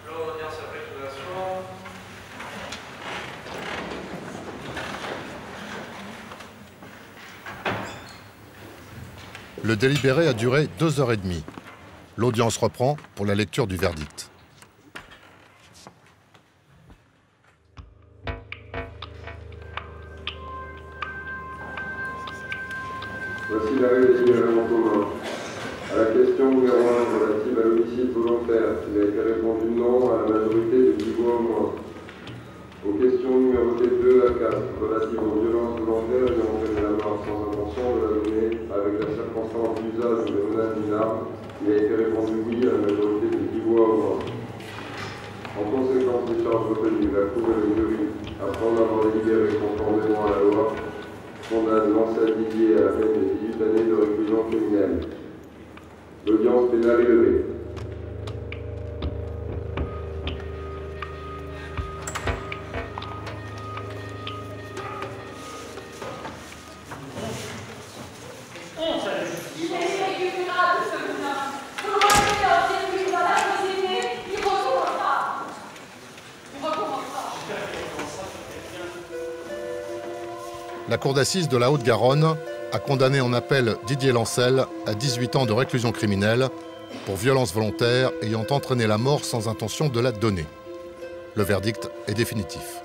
L'audience après tout d'assaut. Le délibéré a duré 2h30. L'audience reprend pour la lecture du verdict. Voici l'arrêt délibéré en commun. À la question numéro 1 relative à l'homicide volontaire, il a été répondu non à la majorité de 10 voix au moins. Aux questions numérotées 2 à 4 relatives aux violences volontaires ayant entraîné la mort sans intention de la donner avec la circonstance d'usage de menace d'une arme, il a été répondu oui à la majorité de 10 voix au moins. En conséquence des charges retenues, la Cour et le jury, après en avoir délibéré conformément à la loi, condamne Lancel Didier à la peine de 18 années de réclusion criminelle. L'audience pénale est levée. La cour d'assises de la Haute-Garonne a condamné en appel Didier Lancel à 18 ans de réclusion criminelle pour violence volontaire ayant entraîné la mort sans intention de la donner. Le verdict est définitif.